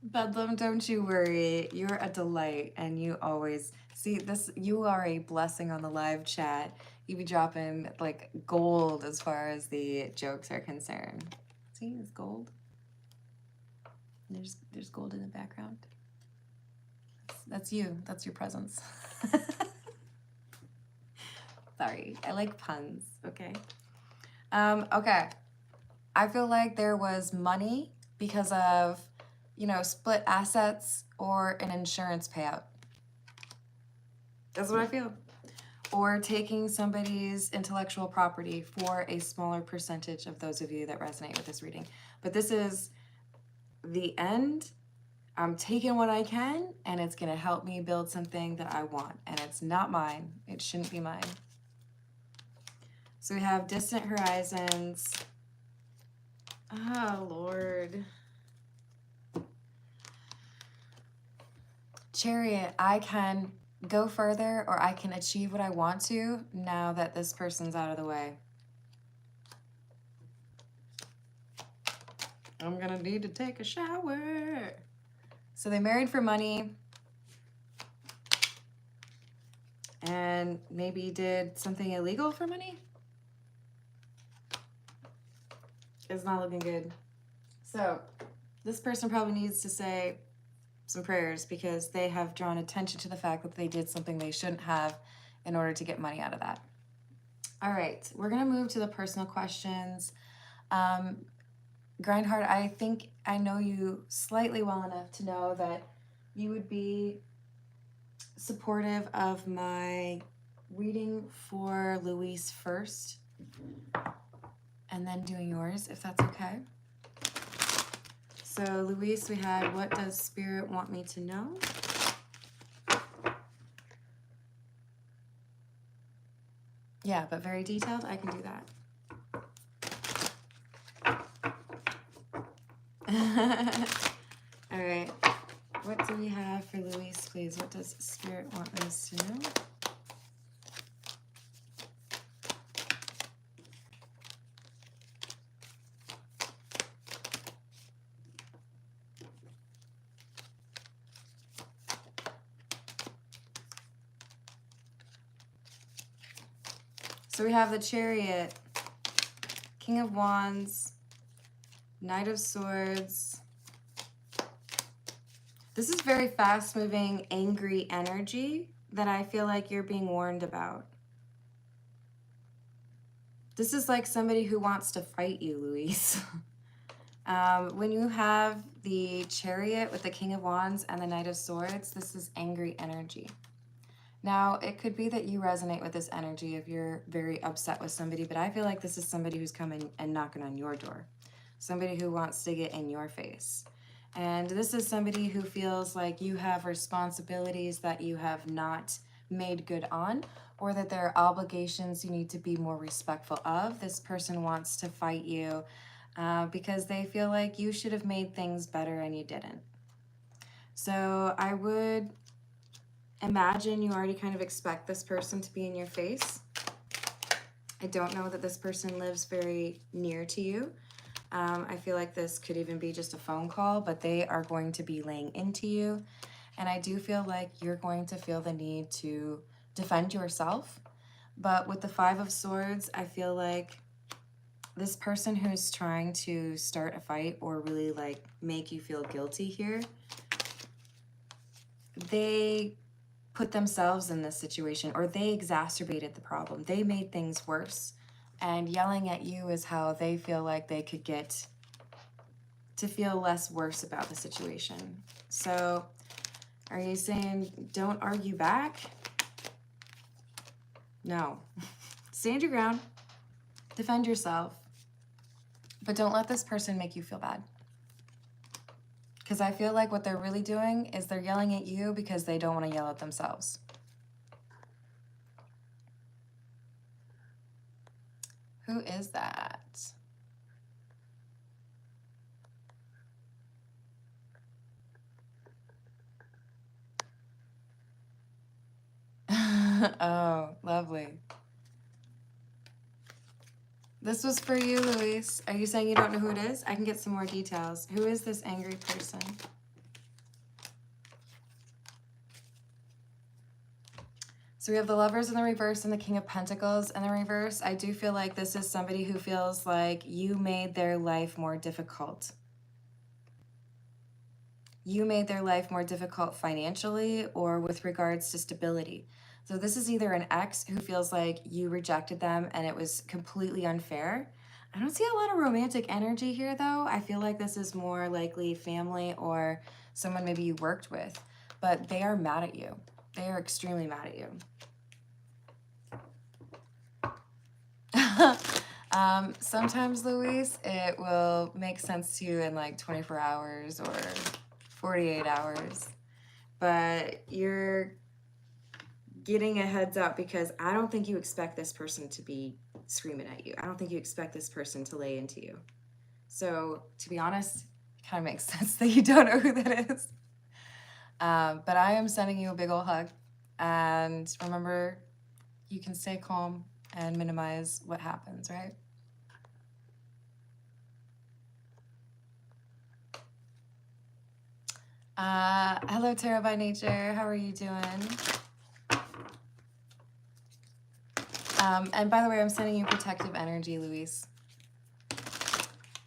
Bedlam, don't you worry. You're a delight, and you always see this. You are a blessing on the live chat. You be dropping like gold as far as the jokes are concerned. See, it's gold. There's gold in the background. That's you. That's your presence. Sorry, I like puns. Okay. Okay. I feel like there was money because of, you know, split assets or an insurance payout. That's what I feel. Or taking somebody's intellectual property for a smaller percentage of those of you that resonate with this reading. But this is the end. I'm taking what I can, and it's going to help me build something that I want. And it's not mine. It shouldn't be mine. So we have distant horizons. Oh, Lord. Chariot, I can go further, or I can achieve what I want to now that this person's out of the way. I'm gonna need to take a shower. So they married for money and maybe did something illegal for money. It's not looking good. So this person probably needs to say some prayers because they have drawn attention to the fact that they did something they shouldn't have in order to get money out of that. All right, we're going to move to the personal questions. Grindheart, I think I know you slightly well enough to know that you would be supportive of my reading for Luis first and then doing yours, if that's okay. So Luis, we had, what does Spirit want me to know? Yeah, but very detailed, I can do that. All right, what do we have for Luis, please? What does Spirit want us to know? So we have the Chariot, King of Wands, Knight of Swords. This is very fast-moving, angry energy that I feel like you're being warned about. This is like somebody who wants to fight you, Luis. When you have the Chariot with the King of Wands and the Knight of Swords, this is angry energy. Now, it could be that you resonate with this energy if you're very upset with somebody, but I feel like this is somebody who's coming and knocking on your door. Somebody who wants to get in your face. And this is somebody who feels like you have responsibilities that you have not made good on, or that there are obligations you need to be more respectful of. This person wants to fight you because they feel like you should have made things better and you didn't. So I would imagine you already kind of expect this person to be in your face. I don't know that this person lives very near to you. I feel like this could even be just a phone call, but they are going to be laying into you. And I do feel like you're going to feel the need to defend yourself. But with the Five of Swords, I feel like this person who's trying to start a fight or really like make you feel guilty here, they put themselves in this situation, or they exacerbated the problem. They made things worse. And yelling at you is how they feel like they could get to feel less worse about the situation. So are you saying don't argue back? No. Stand your ground. Defend yourself. But don't let this person make you feel bad. Because I feel like what they're really doing is they're yelling at you because they don't want to yell at themselves. Who is that? Oh, lovely. This was for you, Luis. Are you saying you don't know who it is? I can get some more details. Who is this angry person? So we have the Lovers in the reverse and the King of Pentacles in the reverse. I do feel like this is somebody who feels like you made their life more difficult. You made their life more difficult financially or with regards to stability. So this is either an ex who feels like you rejected them and it was completely unfair. I don't see a lot of romantic energy here, though. I feel like this is more likely family or someone maybe you worked with, but they are mad at you. They are extremely mad at you. Sometimes, Luis, it will make sense to you in like 24 hours or 48 hours, but you're getting a heads up because I don't think you expect this person to be screaming at you. I don't think you expect this person to lay into you. So to be honest, it kind of makes sense that you don't know who that is. But I am sending you a big old hug. And remember, you can stay calm and minimize what happens, right? Hello, Tarot by Nature. How are you doing? And by the way, I'm sending you protective energy, Luis.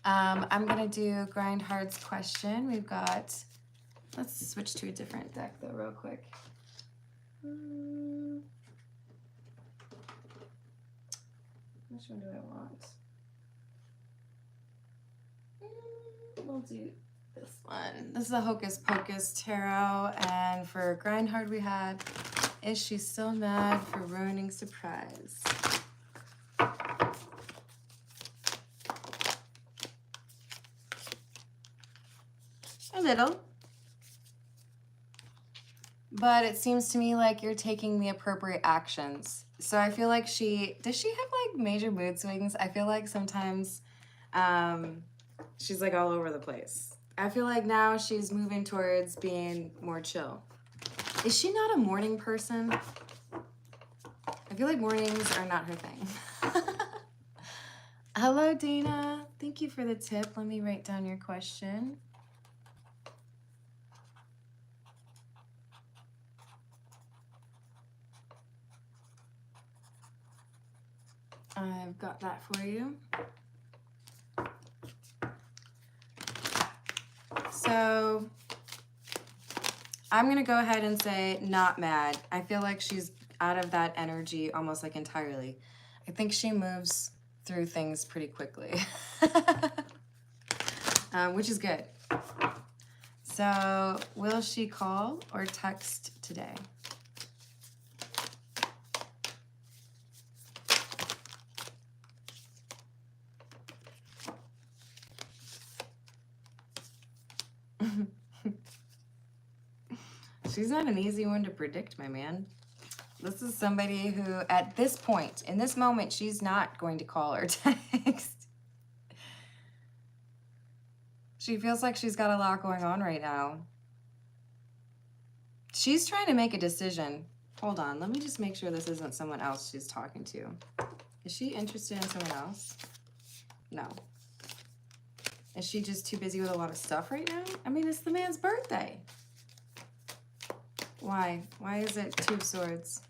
I'm going to do Grindheart's question. We've got Let's switch to a different deck though real quick. Which one do I want? We'll do this one. This is a Hocus Pocus Tarot, and for Grindhard we had, is she still mad for ruining surprise? A little. But it seems to me like you're taking the appropriate actions. So I feel like does she have like major mood swings? I feel like sometimes she's like all over the place. I feel like now she's moving towards being more chill. Is she not a morning person? I feel like mornings are not her thing. Hello, Dana. Thank you for the tip. Let me write down your question. I've got that for you. So I'm going to go ahead and say not mad. I feel like she's out of that energy almost like entirely. I think she moves through things pretty quickly, which is good. So will she call or text today? She's not an easy one to predict, my man. This is somebody who, at this point, in this moment, she's not going to call or text. She feels like she's got a lot going on right now. She's trying to make a decision. Hold on, let me just make sure this isn't someone else she's talking to. Is she interested in someone else? No. Is she just too busy with a lot of stuff right now? I mean, it's the man's birthday. Why? Why is it Two of Swords?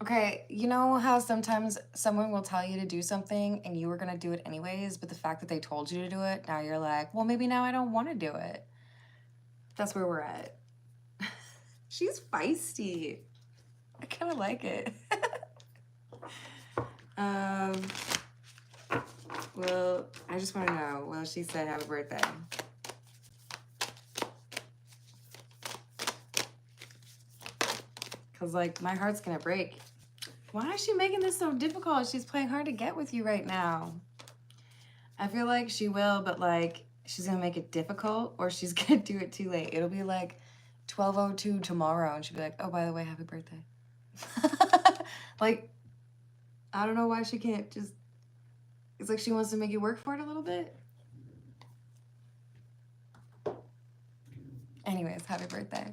Okay, you know how sometimes someone will tell you to do something and you were going to do it anyways, but the fact that they told you to do it, now you're like, well, maybe now I don't want to do it. That's where we're at. She's feisty. I kind of like it. Well, I just want to know, will she say happy birthday? Because, like, my heart's going to break. Why is she making this so difficult? She's playing hard to get with you right now. I feel like she will, but, like, she's going to make it difficult or she's going to do it too late. It'll be, like, 12:02 tomorrow, and she'll be like, oh, by the way, happy birthday. Like, I don't know why she can't just... It's like she wants to make you work for it a little bit. Anyways, happy birthday.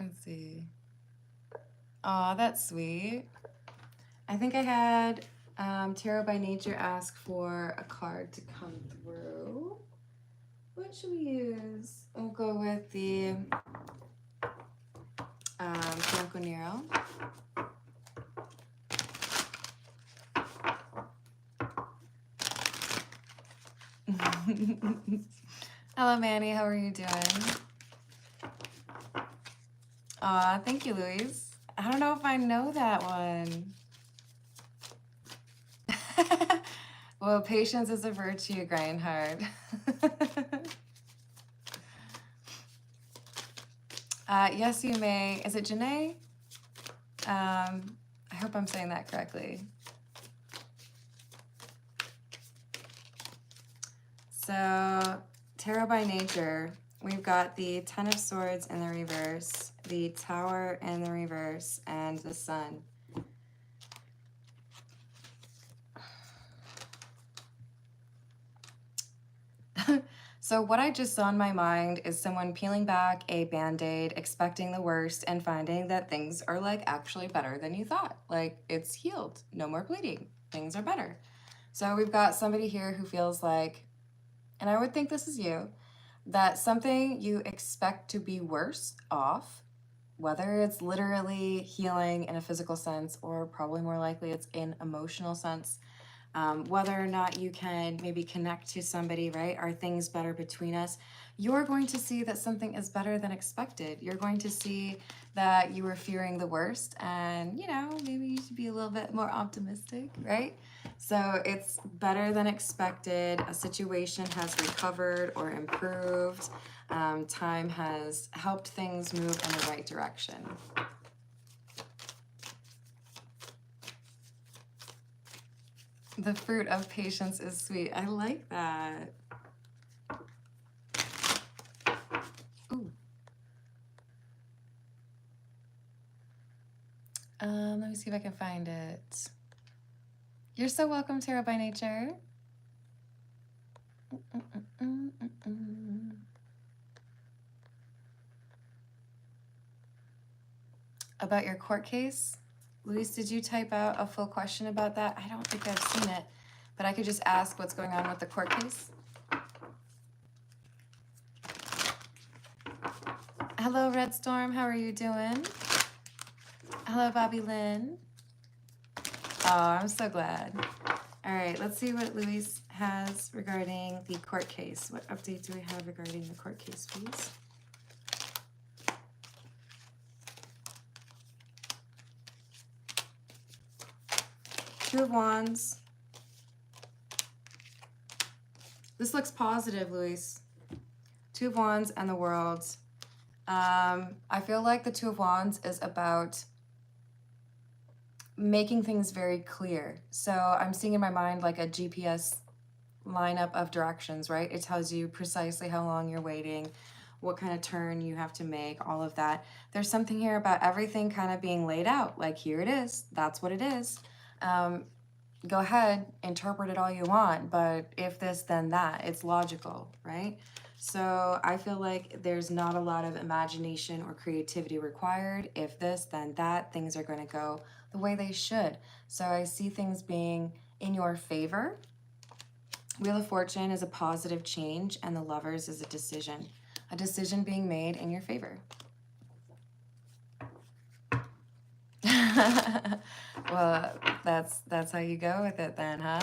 Let's see. Aw, that's sweet. I think I had Tarot by Nature ask for a card to come through. What should we use? We'll go with the Bianco Nero. Hello, Manny. How are you doing? Aw, thank you, Louise. I don't know if I know that one. Well, patience is a virtue, grind hard. Yes, you may. Is it Janae? I hope I'm saying that correctly. So, Tarot by Nature, we've got the Ten of Swords in the reverse, the Tower in the reverse, and the Sun. So what I just saw in my mind is someone peeling back a Band-Aid, expecting the worst, and finding that things are like actually better than you thought. Like it's healed, no more bleeding, things are better. So we've got somebody here who feels like, and I would think this is you, that something you expect to be worse off, whether it's literally healing in a physical sense or probably more likely it's in emotional sense, whether or not you can maybe connect to somebody, right? Are things better between us? You're going to see that something is better than expected. You're going to see that you were fearing the worst and, you know, maybe you should be a little bit more optimistic, right? So it's better than expected. A situation has recovered or improved. Time has helped things move in the right direction. The fruit of patience is sweet. I like that. Ooh. Let me see if I can find it. You're so welcome, Tarot by Nature. About your court case. Luis, did you type out a full question about that? I don't think I've seen it, but I could just ask what's going on with the court case. Hello, Red Storm. How are you doing? Hello, Bobby Lynn. Oh, I'm so glad. All right, let's see what Luis has regarding the court case. What update do we have regarding the court case, please? Two of Wands. This looks positive, Luis. Two of Wands and the World. I feel like the Two of Wands is about making things very clear. So I'm seeing in my mind like a GPS lineup of directions, right? It tells you precisely how long you're waiting, what kind of turn you have to make, all of that. There's something here about everything kind of being laid out. Like, here it is. That's what it is. Go ahead, interpret it all you want, but if this, then that. It's logical, right? So I feel like there's not a lot of imagination or creativity required. If this, then that. Things are going to go the way they should. So I see things being in your favor. Wheel of Fortune is a positive change, and the Lovers is a decision being made in your favor. Well, that's how you go with it then, huh?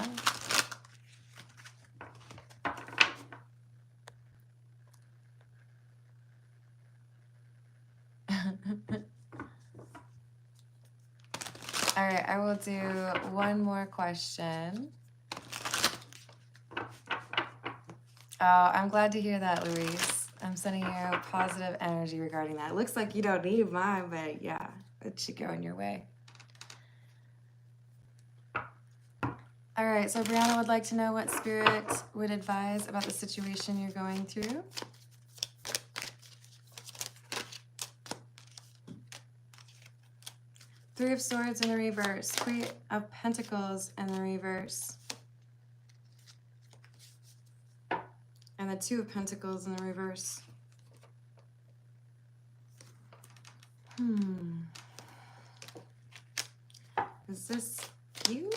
All right, I will do one more question. Oh, I'm glad to hear that, Luis. I'm sending you positive energy regarding that. It looks like you don't need mine, but yeah, it should go in your way. All right, so Brianna would like to know what Spirit would advise about the situation you're going through. Three of Swords in the reverse. Queen of Pentacles in the reverse. And the Two of Pentacles in the reverse. Is this you?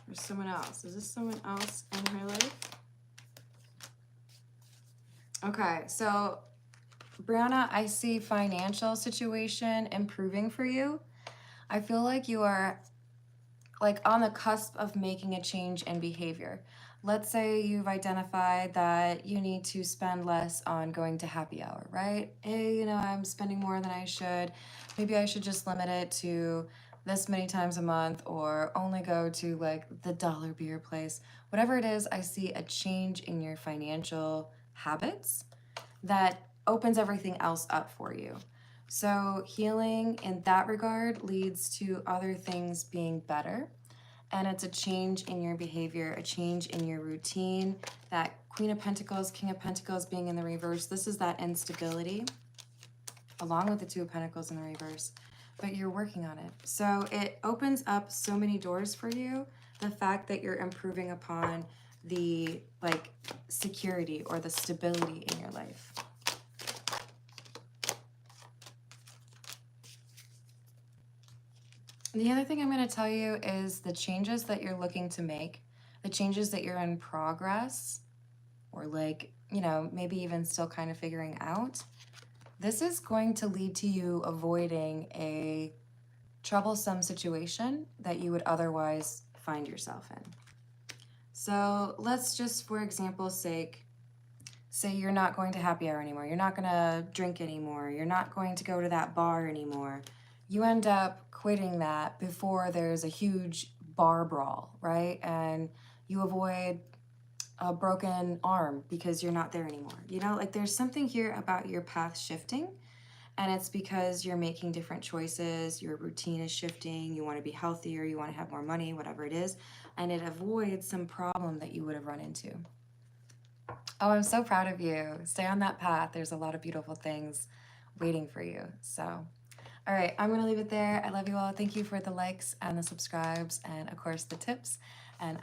Or someone else? Is this someone else in her life? Okay, so Brianna, I see financial situation improving for you. I feel like you are like on the cusp of making a change in behavior. Let's say you've identified that you need to spend less on going to happy hour, right? Hey, you know, I'm spending more than I should. Maybe I should just limit it to this many times a month or only go to like the dollar beer place. Whatever it is, I see a change in your financial habits that opens everything else up for you. So healing in that regard leads to other things being better. And it's a change in your behavior, a change in your routine. That Queen of Pentacles, King of Pentacles being in the reverse, this is that instability, along with the Two of Pentacles in the reverse. But you're working on it. So it opens up so many doors for you. The fact that you're improving upon the like security or the stability in your life. The other thing I'm going to tell you is the changes that you're looking to make, the changes that you're in progress or like, you know, maybe even still kind of figuring out, this is going to lead to you avoiding a troublesome situation that you would otherwise find yourself in. So let's just, for example's sake, say you're not going to happy hour anymore, you're not going to drink anymore, you're not going to go to that bar anymore. You end up quitting that before there's a huge bar brawl, right? And you avoid a broken arm because you're not there anymore. You know, like there's something here about your path shifting, and it's because you're making different choices, your routine is shifting, you want to be healthier, you want to have more money, whatever it is, and it avoids some problem that you would have run into. Oh, I'm so proud of you. Stay on that path. There's a lot of beautiful things waiting for you. So, all right, I'm going to leave it there. I love you all. Thank you for the likes and the subscribes and, of course, the tips. And